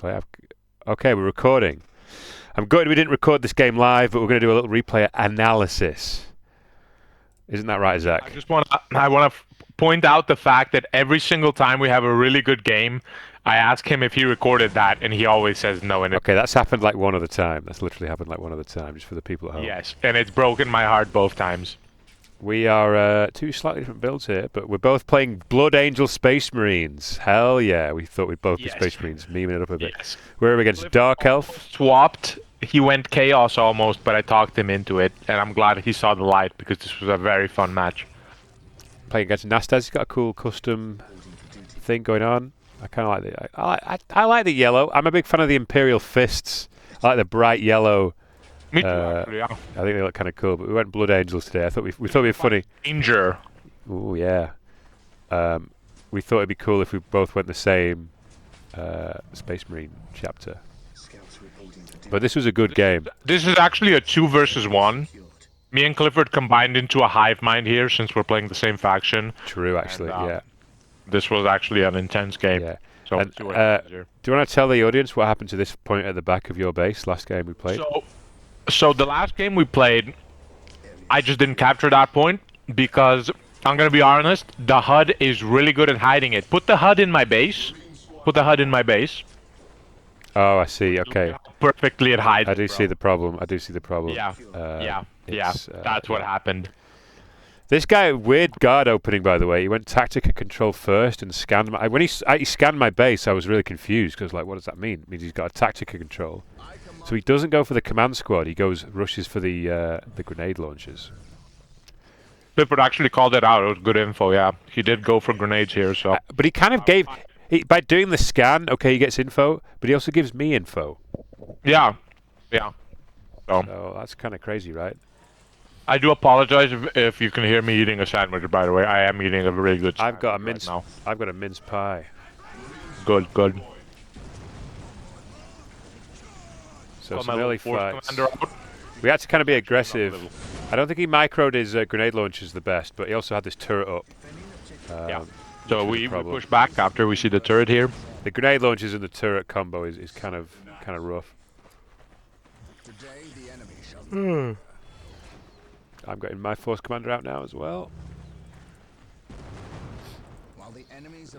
Okay, we're recording. I'm good. We didn't record this game live, but we're going to do a little replay analysis. Isn't that right, Zach? I want to point out the fact that every single time we have a really good game, I ask him if he recorded that, and he always says no. And Okay, that's happened like one other time. That's literally happened like one other time, just for the people at home. yes, and it's broken my heart both times. We are two slightly different builds here, but we're both playing Blood Angel Space Marines. Hell yeah, we thought we'd both be Space Marines, memeing it up a bit. Yes. We're against Dark Elf. Swapped. He went Chaos almost, but I talked him into it, and I'm glad he saw the light because this was a very fun match. Playing against Nastas, he's got a cool custom thing going on. I kind of like the I like the yellow. I'm a big fan of the Imperial Fists. I like the bright yellow. Me too, actually, yeah. I think they look kind of cool, but we went Blood Angels today. I thought we thought it'd be funny. Danger. Oh yeah. We thought it'd be cool if we both went the same Space Marine chapter. But this was a good game. This is actually a 2 versus 1. Me and Clifford combined into a hive mind here since we're playing the same faction. True, actually, And, yeah. This was actually an intense game. Yeah. So And, do you want to tell the audience what happened to this point at the back of your base last game we played? So the last game we played, I just didn't capture that point because I'm gonna be honest, the HUD is really good at hiding it. Put the HUD in my base. Put the HUD in my base. Oh, I see. Okay. Perfectly it hides. I do see the problem. I do see the problem. Yeah. Yeah. That's what happened. This guy, weird guard opening, by the way. He went Tactica Control first and scanned my... When he scanned my base, I was really confused because, like, what does that mean? It means he's got a Tactica Control. So he doesn't go for the command squad. He rushes for the grenade launchers. Clifford actually called it out. It was good info, yeah. He did go for grenades here, so... But he kind of gave... by doing the scan, okay, he gets info, but he also gives me info. Yeah. Yeah. So that's kind of crazy, right? I do apologize if you can hear me eating a sandwich, by the way. I am eating a really good sandwich I've got a mince right now. I've got a mince pie. Good. So some early fights. We had to kind of be Actually, aggressive. I don't think he microed his grenade launchers the best, but he also had this turret up. Yeah. So we push back after we see the turret here. The grenade launchers and the turret combo is kind of rough. I'm getting my force commander out now as well.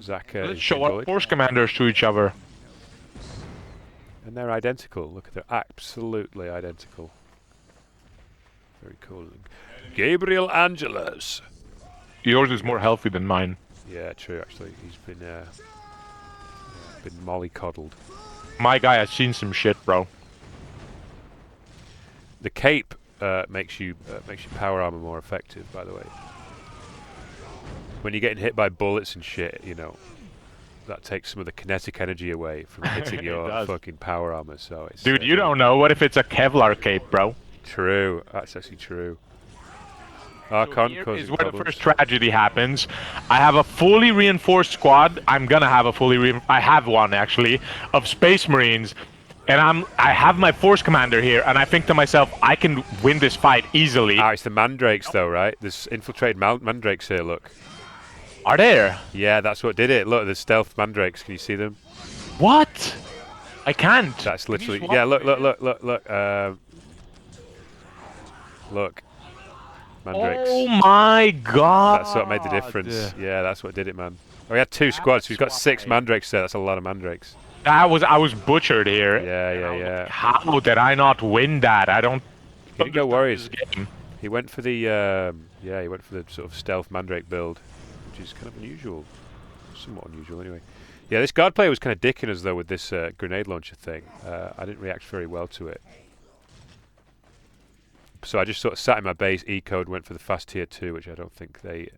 Zach Let's show our force commanders to each other. And they're identical. Look, they're absolutely identical. Very cool. Gabriel Angeles. Yours is more healthy than mine. Yeah, true. Actually, he's been mollycoddled. My guy has seen some shit, bro. The cape makes your power armor more effective. By the way, when you're getting hit by bullets and shit, you know, that takes some of the kinetic energy away from hitting your fucking power armor. So it's dude, you don't know. What if it's a Kevlar cape, bro? True. That's actually true. Archon is where the first tragedy happens. I have a fully reinforced squad. I'm gonna have a I have one actually of Space Marines, and I have my force commander here, and I think to myself, I can win this fight easily. It's the mandrakes though, right? There's infiltrated mandrakes here. Look. Are there? Yeah, that's what did it. Look, there's stealth mandrakes. Can you see them? What? I can't. That's literally. Yeah, look. Look. Mandrakes. Oh my god! That's what made the difference. Yeah, that's what did it, man. Oh, we had 2 squads. So we've got 6 mandrakes there. That's a lot of mandrakes. I was butchered here. Yeah. How did I not win that? I don't. He didn't go worries. He went for the he went for the sort of stealth mandrake build, which is kind of unusual, somewhat unusual anyway. Yeah, this guard player was kind of dicking us though with this grenade launcher thing. I didn't react very well to it. So I just sort of sat in my base, ecoed, went for the fast tier 2, which I don't think they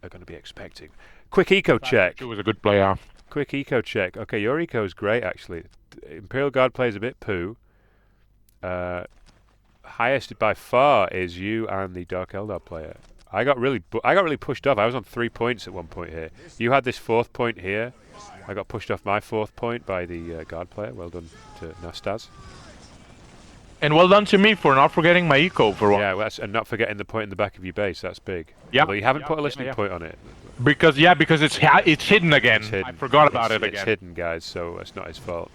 are going to be expecting. Quick eco check. It was a good player. Quick eco check. Okay, your eco is great actually. Imperial Guard plays a bit poo. Highest by far is you and the Dark Eldar player. I got really pushed off. I was on 3 points at one point here. You had this 4th point here. I got pushed off my 4th point by the Guard player. Well done to Nastas. And well done to me for not forgetting my eco for one. Yeah, well, and not forgetting the point in the back of your base. That's big. Yeah. Although you haven't put a listening point on it. Because it's hidden again. It's hidden. I forgot about it again. It's hidden, guys. So it's not his fault.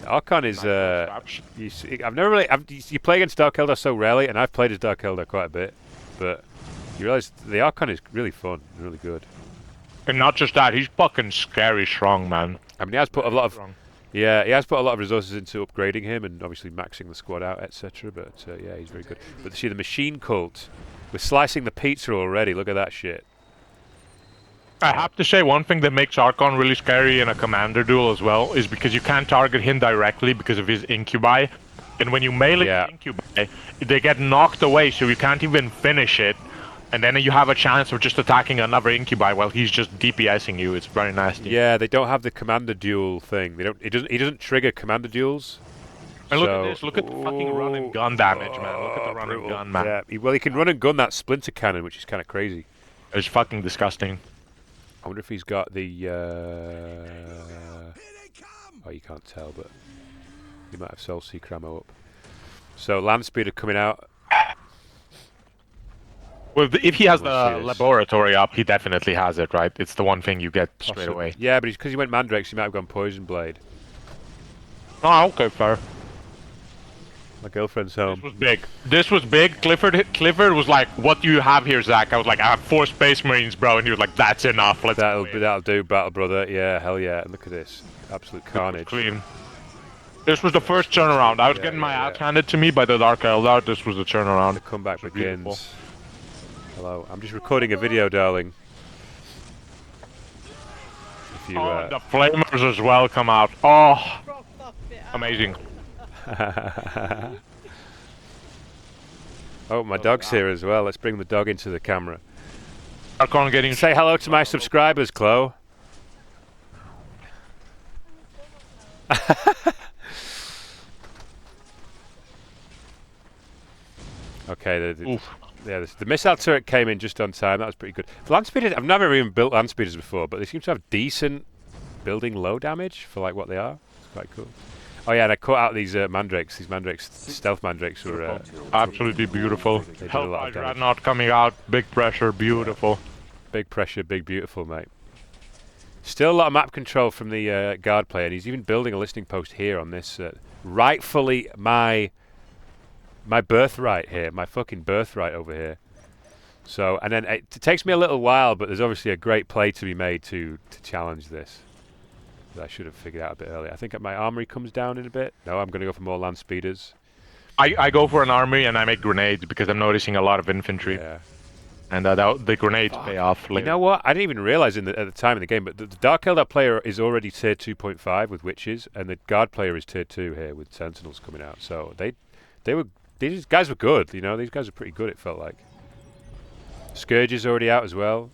Archon is I've never really you play against Dark Eldar so rarely, and I've played as Dark Eldar quite a bit, but you realize the Archon is really fun, really good. And not just that, he's fucking scary strong, man. I mean, he has put a lot of he has put a lot of resources into upgrading him and obviously maxing the squad out, etc. But yeah, he's very good. But see, the machine cult, we're slicing the pizza already. Look at that shit. I have to say, one thing that makes Archon really scary in a commander duel as well is because you can't target him directly because of his incubi. And when you melee the incubi, they get knocked away, so you can't even finish it. And then you have a chance of just attacking another incubi while he's just DPSing you. It's very nasty. Yeah, they don't have the commander duel thing. They don't. He doesn't trigger commander duels. And look at this. Look at the fucking run and gun damage, man. Look at the run and gun, man. Yeah. Well, he can run and gun that splinter cannon, which is kind of crazy. It's fucking disgusting. I wonder if he's got the. Oh, you can't tell, but he might have Soul Seeker ammo up. So land speeder coming out. Well, if he has the laboratory up, he definitely has it, right? It's the one thing you get straight away. Yeah, but because he went Mandrakes, he might have gone Poison Blade. Oh, okay, fair. My girlfriend's home. This was big. This was big. Clifford was like, "What do you have here, Zach?" I was like, "I have 4 Space Marines, bro," and he was like, "That's enough. Let's that'll do, Battle Brother. Yeah, hell yeah. And look at this, absolute carnage. Clean. This was the first turnaround. I was getting my ass handed to me by the Dark Eldar. This was the turnaround. The comeback begins. Beautiful. Hello, I'm just recording a video, darling. If you, the flamers as well come out. Oh, amazing. Oh, my dog's here as well. Let's bring the dog into the camera. Archon getting. Say hello to my subscribers, Chloe. Okay, the missile turret came in just on time. That was pretty good. Land speeders, I've never even built land speeders before, but they seem to have decent building low damage for like what they are. It's quite cool. Oh yeah, and I cut out these mandrakes. These mandrakes, stealth mandrakes, were absolutely beautiful. They did a lot of damage. Not coming out. Big pressure, beautiful. Big pressure, big beautiful, mate. Still a lot of map control from the guard player, and he's even building a listening post here on this. Rightfully my birthright here, my fucking birthright over here. So, and then it takes me a little while, but there's obviously a great play to be made to challenge this. That I should have figured out a bit earlier. I think my armory comes down in a bit. No, I'm going to go for more land speeders. I go for an armory and I make grenades because I'm noticing a lot of infantry. Yeah. And the grenades pay off later. You know what? I didn't even realize at the time in the game, but the Dark Eldar player is already tier 2.5 with witches, and the guard player is tier 2 here with sentinels coming out. So these guys were good. You know, these guys were pretty good. It felt like. Scourge is already out as well.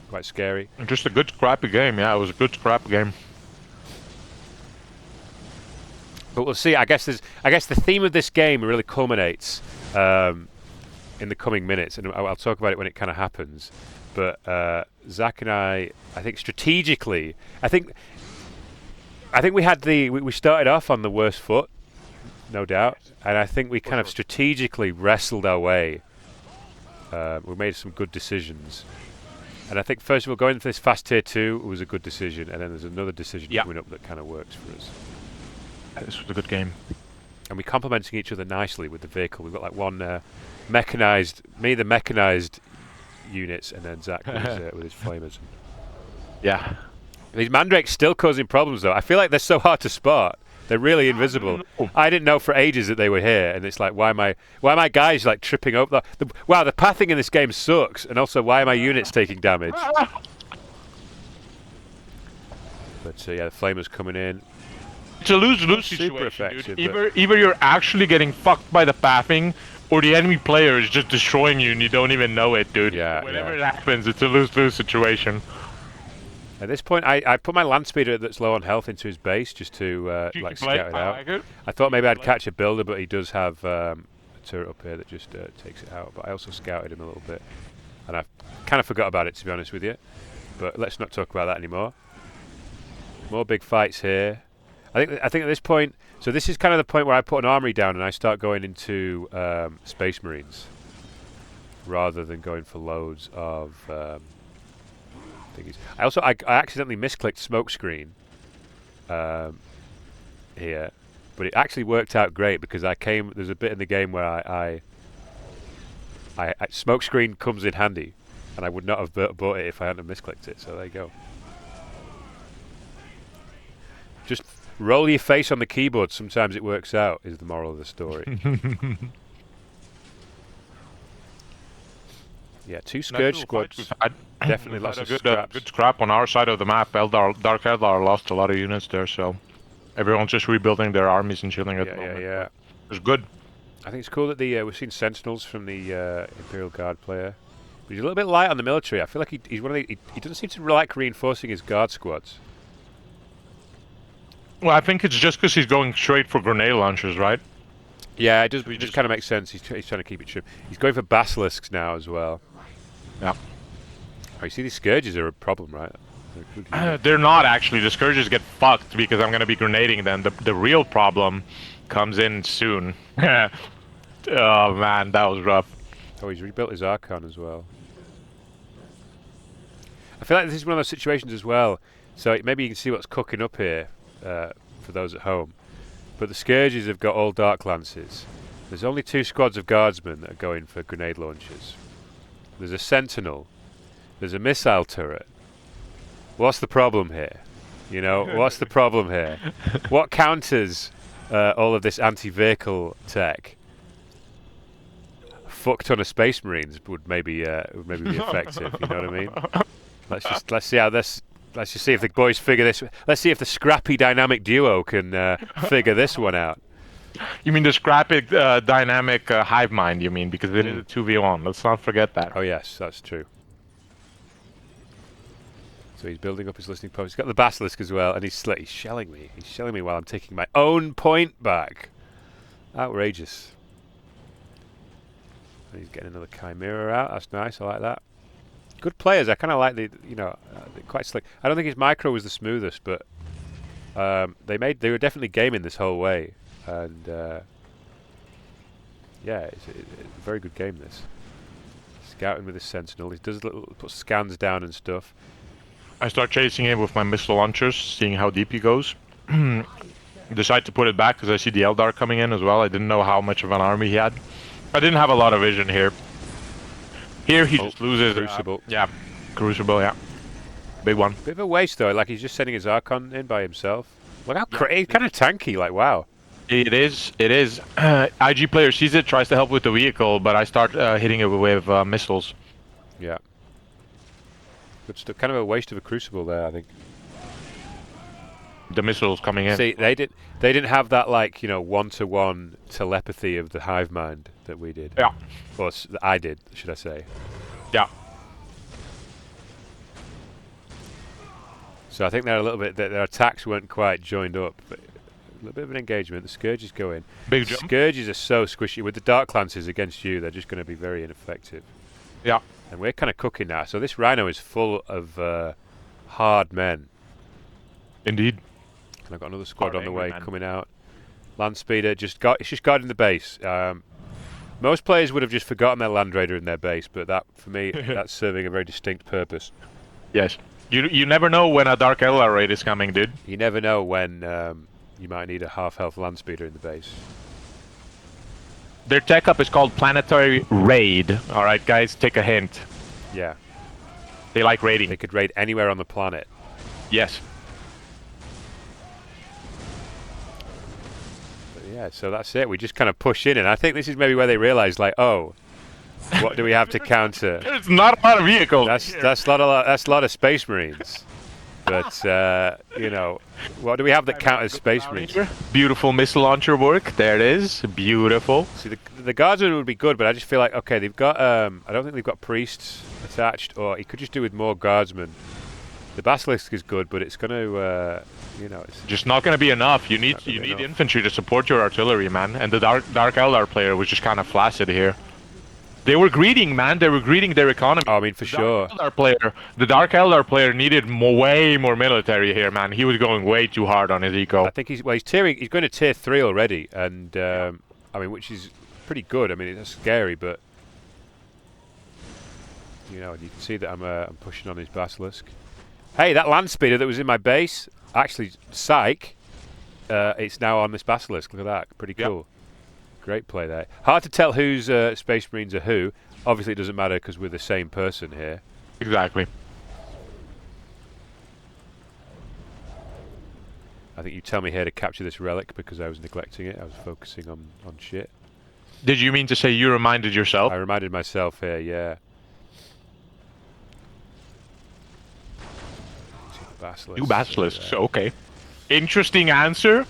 Quite scary. Just a good scrappy game. Yeah, it was a good scrappy game. But we'll see. I guess the theme of this game really culminates in the coming minutes, and I'll talk about it when it kind of happens. But Zach and I think strategically, I think we had we started off on the worst foot, no doubt, and I think we kind of strategically wrestled our way. We made some good decisions, and I think first of all going into this fast tier 2 was a good decision, and then there's another decision coming up that kind of works for us. This was a good game. And we're complementing each other nicely with the vehicle. We've got like one mechanized, the mechanized units, and then Zach with his flamers. Yeah. These mandrakes still causing problems though. I feel like they're so hard to spot. They're really invisible. I didn't know for ages that they were here, and it's like, why am I guys like tripping over? Wow, the pathing in this game sucks, and also why are my units taking damage? But yeah, the flamers coming in. It's a lose-lose situation, dude. Either you're actually getting fucked by the pathing, or the enemy player is just destroying you and you don't even know it, dude. Yeah. Whenever it happens, it's a lose-lose situation. At this point, I put my land speeder that's low on health into his base just to like scout it out. I thought maybe I'd catch a builder, but he does have a turret up here that just takes it out. But I also scouted him a little bit, and I kind of forgot about it, to be honest with you. But let's not talk about that anymore. More big fights here. I think at this point, so this is kind of the point where I put an armory down and I start going into Space Marines rather than going for loads of thingies. I accidentally misclicked smoke screen here, but it actually worked out great because there's a bit in the game where I smoke screen comes in handy, and I would not have bought it if I hadn't misclicked it. So there you go. Just roll your face on the keyboard. Sometimes it works out. Is the moral of the story. Yeah, 2 Scourge squads. Definitely lots of good scrap on our side of the map. Dark Eldar lost a lot of units there, so everyone's just rebuilding their armies and chilling at the moment. Yeah. It's good. I think it's cool that we've seen Sentinels from the Imperial Guard player. But he's a little bit light on the military. I feel like he's one of he doesn't seem to like reinforcing his guard squads. Well, I think it's just because he's going straight for grenade launchers, right? Yeah, it just kind of makes sense. He's trying to keep it trim. He's going for basilisks now as well. Yeah. Oh, you see, these scourges are a problem, right? They're not actually. The scourges get fucked because I'm going to be grenading them. The real problem comes in soon. Oh man, that was rough. Oh, he's rebuilt his Archon as well. I feel like this is one of those situations as well. So maybe you can see what's cooking up here for those at home. But the Scourges have got all Dark Lances. There's only 2 squads of Guardsmen that are going for grenade launchers. There's a Sentinel. There's a missile turret. What's the problem here? You know, what's the problem here? What counters all of this anti-vehicle tech? A fuck ton of Space Marines would maybe be effective. You know what I mean? Let's see how this. Let's just see if the boys figure this. Let's see if the scrappy dynamic duo can figure this one out. You mean the scrappy dynamic hive mind? You mean because it is a 2v1? Let's not forget that. Oh yes, that's true. So he's building up his listening post. He's got the basilisk as well, and he's shelling me. He's shelling me while I'm taking my own point back. Outrageous. And he's getting another chimera out. That's nice. I like that. Good players. I kind of like they're quite slick. I don't think his micro was the smoothest, but they were definitely gaming this whole way, and yeah, it's a very good game. This scouting with his sentinel. He does puts scans down and stuff. I start chasing him with my missile launchers, seeing how deep he goes. Decide to put it back because I see the Eldar coming in as well. I didn't know how much of an army he had. I didn't have a lot of vision here. Here he just loses. Crucible. Yeah, Crucible, yeah. Big one. Bit of a waste though, like he's just sending his Archon in by himself. Look how he's kind of tanky, like wow. It is. IG player sees it, tries to help with the vehicle, but I start hitting it with missiles. Yeah. Good kind of a waste of a Crucible there, I think. The missiles coming in. See, they didn't have that like, you know, one-to-one telepathy of the hive mind that we did. Yeah. Or that I did, should I say. Yeah. So I think their attacks weren't quite joined up. But a little bit of an engagement. The Scourges go in. Big jump. Scourges are so squishy. With the Dark Lances against you, they're just going to be very ineffective. Yeah. And we're kind of cooking now. So this Rhino is full of hard men. Indeed. And I've got another squad on the way coming out. Land Speeder it's just guarding the base. Most players would have just forgotten their Land Raider in their base, but that, for me, that's serving a very distinct purpose. Yes. You never know when a Dark Eldar raid is coming, dude. You never know when you might need a half-health Land Speeder in the base. Their tech up is called Planetary Raid. Alright, guys, take a hint. Yeah. They like raiding. They could raid anywhere on the planet. Yes. Yeah, so that's it. We just kind of push in, and I think this is maybe where they realise, like, oh, what do we have to counter? There's not a lot of vehicles. That's a lot of Space Marines. But you know, what do we have that counters Space Marines? Beautiful missile launcher work. There it is. Beautiful. See, the Guardsmen would be good, but I just feel like okay, they've got. I don't think they've got priests attached, or he could just do with more Guardsmen. The Basilisk is good, but it's going to, you know, it's just not going to be enough. You need infantry to support your artillery, man. And the Dark Eldar player was just kind of flaccid here. They were greeting, man. They were greeting their economy. Oh, I mean, for sure. The Dark Eldar player needed way more military here, man. He was going way too hard on his eco. I think he's going to tier 3 already, and I mean, which is pretty good. I mean, it's scary, but you know, you can see that I'm pushing on his basilisk. Hey, that land speeder that was in my base, actually, psych. It's now on this basilisk. Look at that, pretty cool. Yep. Great play there. Hard to tell whose Space Marines are who. Obviously, it doesn't matter because we're the same person here. Exactly. I think you tell me here to capture this relic because I was neglecting it. I was focusing on shit. Did you mean to say you reminded yourself? I reminded myself here, yeah. New basilisks, okay. Interesting answer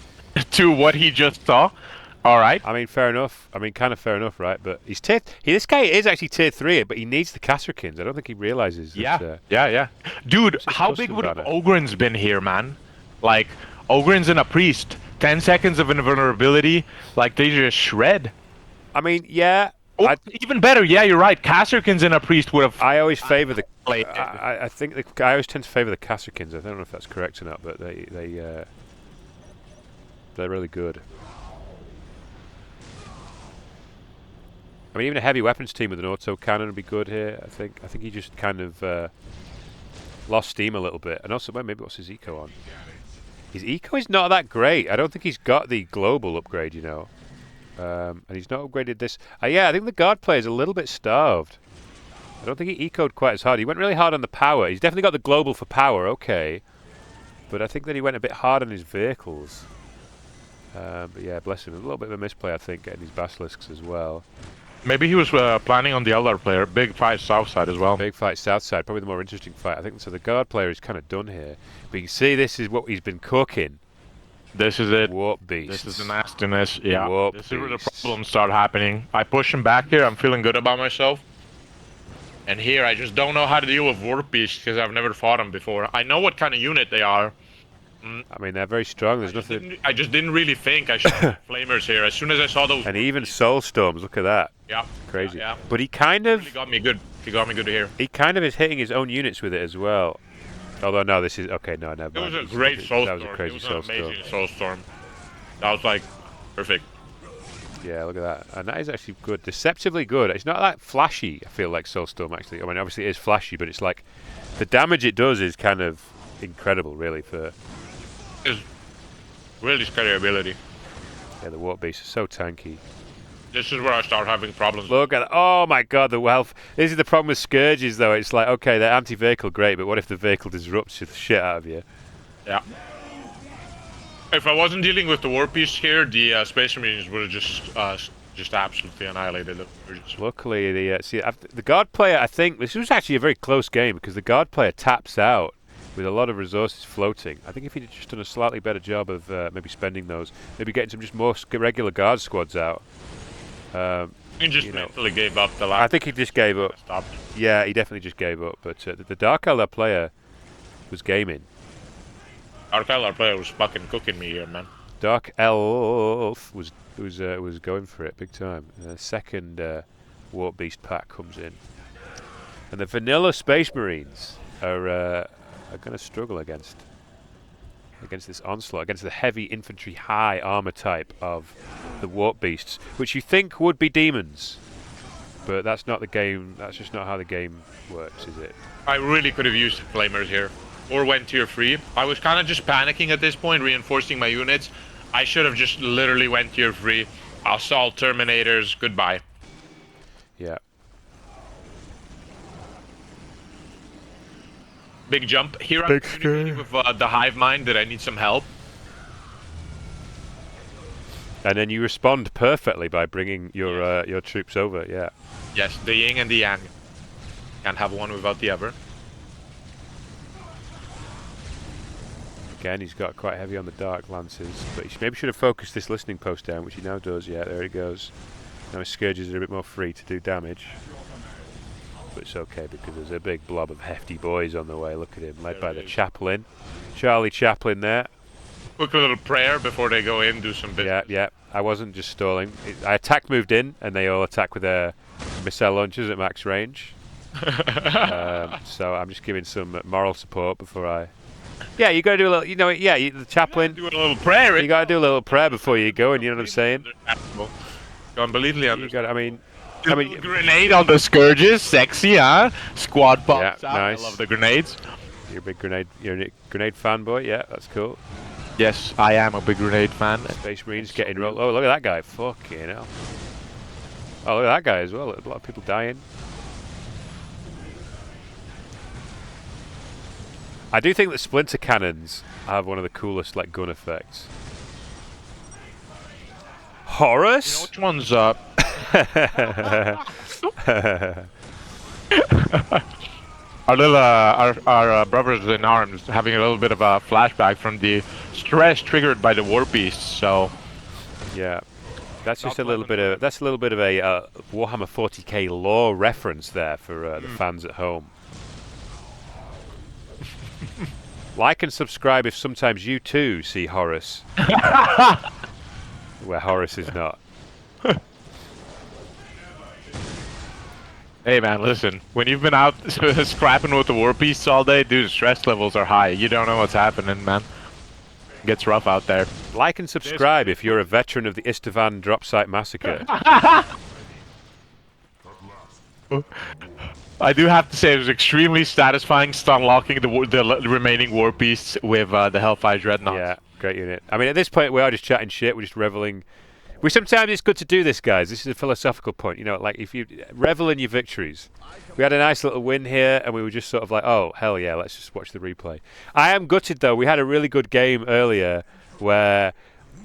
to what he just saw. All right. I mean, fair enough. I mean, kind of fair enough, right? But he's this guy is actually tier 3, but he needs the Kasrkins. I don't think he realizes. Yeah, yeah. Dude, how big would Ogrins been here, man? Like, Ogrins and a priest, 10 seconds of invulnerability, like they just shred. I mean, yeah. Or even better, yeah, you're right. Kasrkins and a priest would have. I always favor the. I think I always tend to favor the Kasrkins. I don't know if that's correct or not, but they're really good. I mean, even a heavy weapons team with an auto cannon would be good here. I think he just kind of lost steam a little bit, and also maybe what's his eco on? His eco is not that great. I don't think he's got the global upgrade, you know, and he's not upgraded this. Yeah, I think the guard player is a little bit starved. I don't think he ecoed quite as hard. He went really hard on the power. He's definitely got the global for power, okay, but I think that he went a bit hard on his vehicles. But yeah, bless him. A little bit of a misplay, I think, getting his basilisks as well. Maybe he was planning on the Eldar player. Big fight south side as well. Big fight south side, probably the more interesting fight. I think so. The guard player is kind of done here. But you can see this is what he's been cooking. This is it. Warp beast. This is the nastiness. Yeah. Warp this is where the problems start happening. I push him back here. I'm feeling good about myself. And here, I just don't know how to deal with warp beasts because I've never fought them before. I know what kind of unit they are. I mean, they're very strong. There's nothing. I just didn't really think I should have flamers here. As soon as I saw those. And even soul storms. Look at that. Yeah. Crazy. Yeah. But he kind of. He got me good. He got me good here. He kind of is hitting his own units with it as well. Although no, this is okay. No, never mind. It was a great soul storm. That was a crazy soul storm. Amazing soul storm. That was like perfect. Yeah, look at that. And that is actually good. Deceptively good. It's not that flashy, I feel like Soulstorm actually. I mean, obviously it is flashy, but it's like the damage it does is kind of incredible, really, for. It's really scary ability. Yeah, the Warp Beast is so tanky. This is where I start having problems. Look at that. Oh my god, the wealth. This is the problem with Scourges, though. It's like, okay, they're anti-vehicle, great, but what if the vehicle disrupts the shit out of you? Yeah. If I wasn't dealing with the Warp Beast here, the Space Marines would have just absolutely annihilated them. Luckily, the guard player, I think, this was actually a very close game because the guard player taps out with a lot of resources floating. I think if he'd just done a slightly better job of maybe spending those, maybe getting some just more regular guard squads out. He just mentally gave up the last. I think he just gave up. Stopped. Yeah, he definitely just gave up. But the Dark Eldar player was gaming. Dark Eldar player was fucking cooking me here, man. Dark Elf was going for it big time. Second Warp Beast pack comes in, and the vanilla Space Marines are going to struggle against this onslaught, against the heavy infantry high armor type of the Warp Beasts, which you think would be demons, but that's not the game. That's just not how the game works, is it? I really could have used flamers here, or went tier 3. I was kind of just panicking at this point, reinforcing my units. I should have just literally went tier 3. Assault Terminators, goodbye. Yeah. Big jump. Here I'm communicating with the hive mind that I need some help. And then you respond perfectly by bringing your troops over, yeah. Yes, the yin and the yang. Can't have one without the other. Again, he's got quite heavy on the Dark Lancers, but he maybe should have focused this listening post down, which he now does. Yeah, there he goes. Now his Scourges are a bit more free to do damage. But it's okay because there's a big blob of hefty boys on the way. Look at him, led by the Chaplain. Charlie Chaplin there. Quick little prayer before they go in, do some business. Yeah. I wasn't just stalling. I attack moved in, and they all attack with their missile launchers at max range. So I'm just giving some moral support before I. Yeah, you got to do a little. You know, yeah, the chaplain. Do a little prayer. You got to do a little prayer before you go, and you know what I'm saying. Unbelievably understandable. I mean, grenade on the scourges, sexy, huh? Squad pops out. Nice. I love the grenades. You're a big grenade. You're a grenade fanboy. Yeah, that's cool. Yes, I am a big grenade fan. Space Marines getting rolled. Oh, look at that guy. Fucking hell. Oh, look at that guy as well. A lot of people dying. I do think that splinter cannons have one of the coolest like gun effects. Horus? You know which one's up? Our brothers in arms having a little bit of a flashback from the stress triggered by the war beasts. So yeah, that's just a little bit of a Warhammer 40k lore reference there for the fans at home. Like and subscribe if sometimes you too see Horus where Horus is not. Hey man, listen. When you've been out scrapping with the war beasts all day, dude, stress levels are high. You don't know what's happening, man. It gets rough out there. Like and subscribe if you're a veteran of the Istvan drop site massacre. I do have to say it was extremely satisfying unlocking the remaining war beasts with the Hellfire Dreadnoughts. Yeah, great unit. I mean, at this point, we are just chatting shit. We're just reveling. Sometimes it's good to do this, guys. This is a philosophical point. You know, like if you revel in your victories. We had a nice little win here, and we were just sort of like, oh, hell yeah, let's just watch the replay. I am gutted, though. We had a really good game earlier where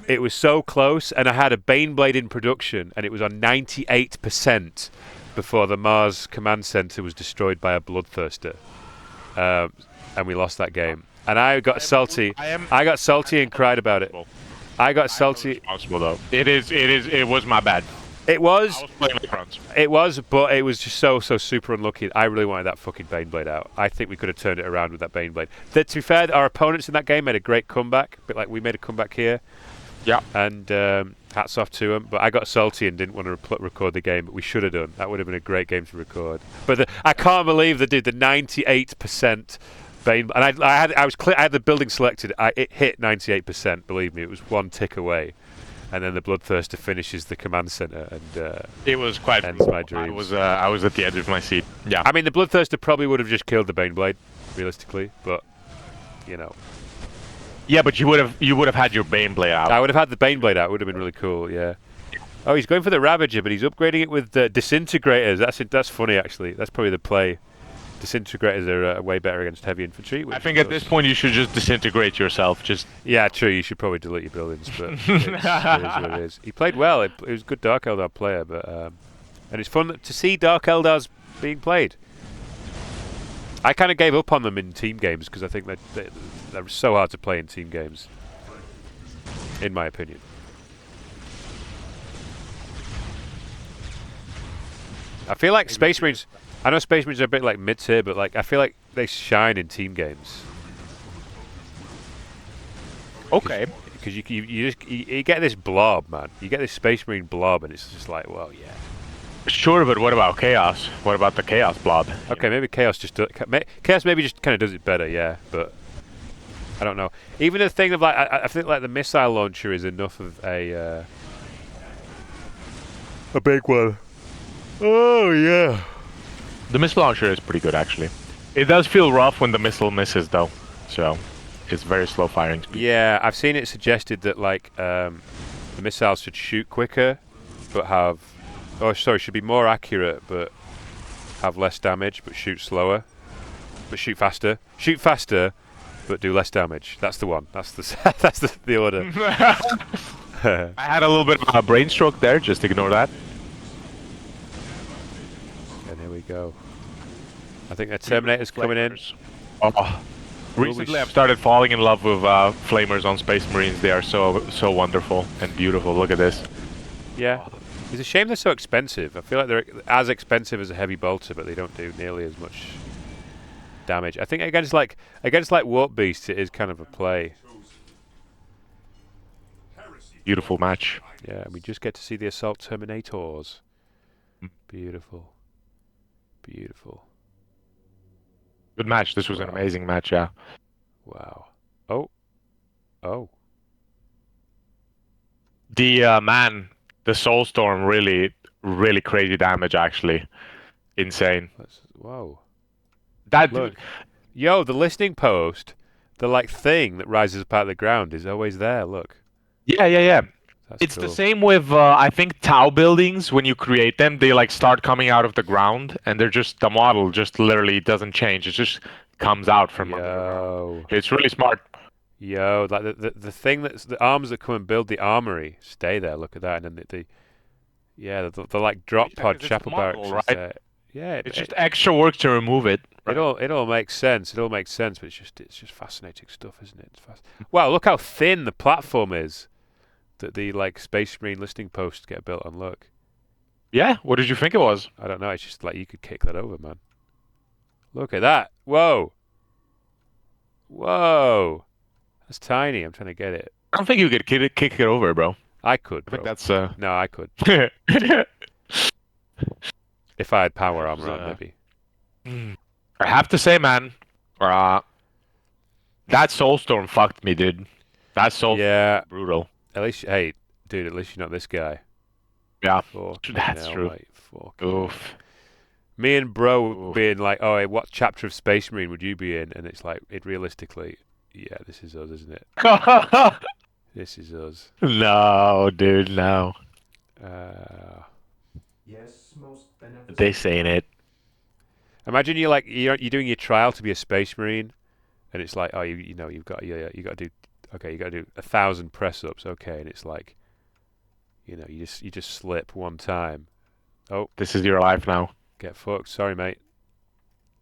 it was so close, and I had a Baneblade in production, and it was on 98%. Before the Mars command center was destroyed by a bloodthirster, and we lost that game. And I got salty. I got salty and cried about it. I got salty. Though. It was my bad. It was. I was playing with friends. It was, but it was just so super unlucky. I really wanted that fucking Baneblade out. I think we could have turned it around with that Baneblade. To be fair, our opponents in that game made a great comeback, a bit like we made a comeback here. Yeah. And hats off to them. But I got salty and didn't want to record the game, but we should have done. That would have been a great game to record. But I can't believe they did the 98% Bane. And I had the building selected. It hit 98%. Believe me, it was one tick away. And then the Bloodthirster finishes the command center, and it was quite. Ends my dreams. I was at the edge of my seat. Yeah. I mean, the Bloodthirster probably would have just killed the Baneblade, realistically, but you know. Yeah, but you would have had your Baneblade out. I would have had the Baneblade out. It would have been really cool. Yeah. Oh, he's going for the Ravager, but he's upgrading it with disintegrators. That's funny, actually. That's probably the play. Disintegrators are way better against heavy infantry. I think at this point you should just disintegrate yourself. Yeah, true. You should probably delete your buildings, but it is what it is. He played well. It was a good Dark Eldar player, but and it's fun to see Dark Eldars being played. I kind of gave up on them in team games because I think they're so hard to play in team games, in my opinion. I feel like Space Marines. I know Space Marines are a bit like mid-tier, but like I feel like they shine in team games. Okay. Because you get this blob, man. You get this Space Marine blob, and it's just like, well, yeah. Sure, but what about Chaos? What about the Chaos blob? Okay, maybe Chaos Chaos maybe just kind of does it better, yeah. But I don't know. Even the thing of like, I think like the missile launcher is enough of a big one. Oh yeah. The missile launcher is pretty good, actually. It does feel rough when the missile misses, though. So, it's very slow firing speed. Yeah, I've seen it suggested that like the missiles should shoot quicker, but have, should be more accurate, but have less damage, but shoot slower, but shoot faster. Shoot faster, but do less damage. That's the one. That's the order. I had a little bit of a brain stroke there. Just ignore that. And here we go. I think the Terminator's coming in. Oh. Recently, I've started falling in love with flamers on Space Marines. They are so wonderful and beautiful. Look at this. Yeah. It's a shame they're so expensive. I feel like they're as expensive as a heavy bolter, but they don't do nearly as much damage. I think against like Warp Beasts, it is kind of a play. Beautiful match. Yeah, we just get to see the Assault Terminators. Beautiful. Beautiful. Good match. This was an amazing match, yeah. Wow. Oh. Oh. The man, the Soulstorm really, really crazy damage actually. Insane. Whoa. That Look. Yo, the listening post, the like thing that rises up out of the ground is always there, look. Yeah. That's It's cool. the same with I think Tau buildings. When you create them, they like start coming out of the ground, and they're just the model just literally doesn't change. It just comes out from under the ground. It's really smart. Yo, like the thing that's the arms that come and build the armory stay there. Look at that, and then the like drop pod chapel barracks, right? Yeah, it's just extra work to remove it. Right? It all makes sense. It all makes sense, but it's just fascinating stuff, isn't it? Wow, look how thin the platform is that the like Space Marine listening posts get built on. Look. Yeah, what did you think it was? I don't know. It's just like you could kick that over, man. Look at that. Whoa. Whoa. That's tiny. I'm trying to get it. I don't think you could kick it over, bro. I could, bro. I think that's No, I could. If I had power armor on, maybe. I have to say, man, that Soulstorm fucked me, dude. That Soulstorm was brutal. At least, hey, dude, at least you're not this guy. Yeah, that's true. Mate. Oof. Me and bro being like, oh, hey, what chapter of Space Marine would you be in? And it's like, realistically, yeah, this is us, isn't it? This is us. No, dude, no. Yes, most beneficent. They saying it. Imagine you're doing your trial to be a Space Marine, and it's like, oh, you've got to do 1,000 press ups, okay, and it's like, you just slip one time. Oh, this is your life now. Get fucked. Sorry, mate.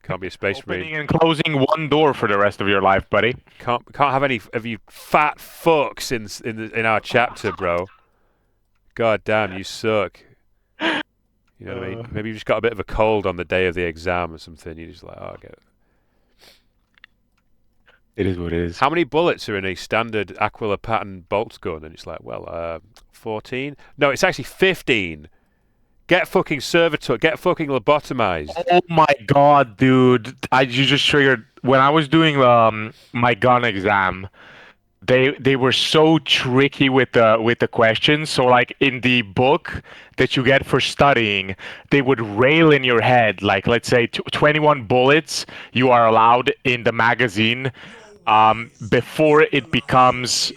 Can't be a Space Marine. Opening and closing one door for the rest of your life, buddy. Can't have any of you fat fucks in our chapter, bro. God damn, you suck. You know what I mean? Maybe you just got a bit of a cold on the day of the exam or something. You're just like, oh, I get it. It is what it is. How many bullets are in a standard Aquila pattern bolt gun? And it's like, well, 14? No, it's actually 15. Get fucking servitor. Get fucking lobotomized. Oh my god, dude! You just triggered. When I was doing my gun exam, they were so tricky with the questions. So like in the book that you get for studying, they would rail in your head like, let's say 21 bullets you are allowed in the magazine before it becomes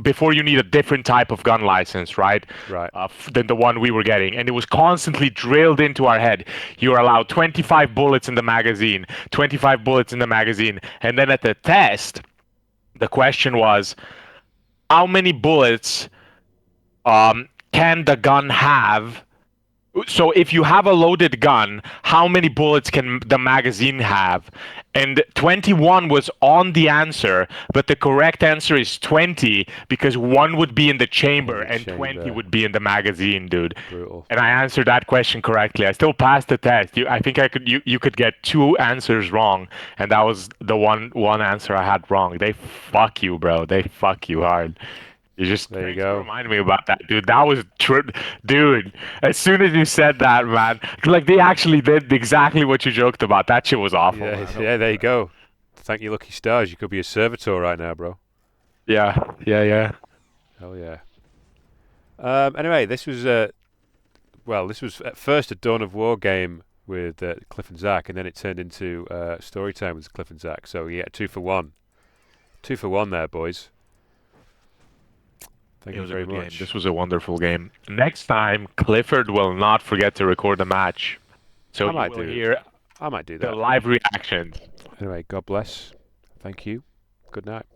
before you need a different type of gun license, right? Right. Than the one we were getting. And it was constantly drilled into our head. You are allowed 25 bullets in the magazine, 25 bullets in the magazine. And then at the test, the question was, how many bullets can the gun have? So if you have a loaded gun, how many bullets can the magazine have? And 21 was on the answer, but the correct answer is 20 because one would be in the chamber and 20 would be in the magazine, dude. Brutal. And I answered that question correctly. I still passed the test. I think you could get 2 answers wrong, and that was the one answer I had wrong. They fuck you, bro. They fuck you hard. You just there you go. Remind me about that, dude. That was dude. As soon as you said that, man, like they actually did exactly what you joked about. That shit was awful. Yeah, there you go. Thank your lucky stars. You could be a servitor right now, bro. Yeah. Hell yeah. Anyway, this was this was at first a Dawn of War game with Cliff and Zak, and then it turned into story time with Cliff and Zak. So yeah, 2 for 1. 2 for 1 there, boys. Thank you very much. This was a wonderful game. Next time, Clifford will not forget to record the match. So I might do that. The live reactions. Anyway, God bless. Thank you. Good night.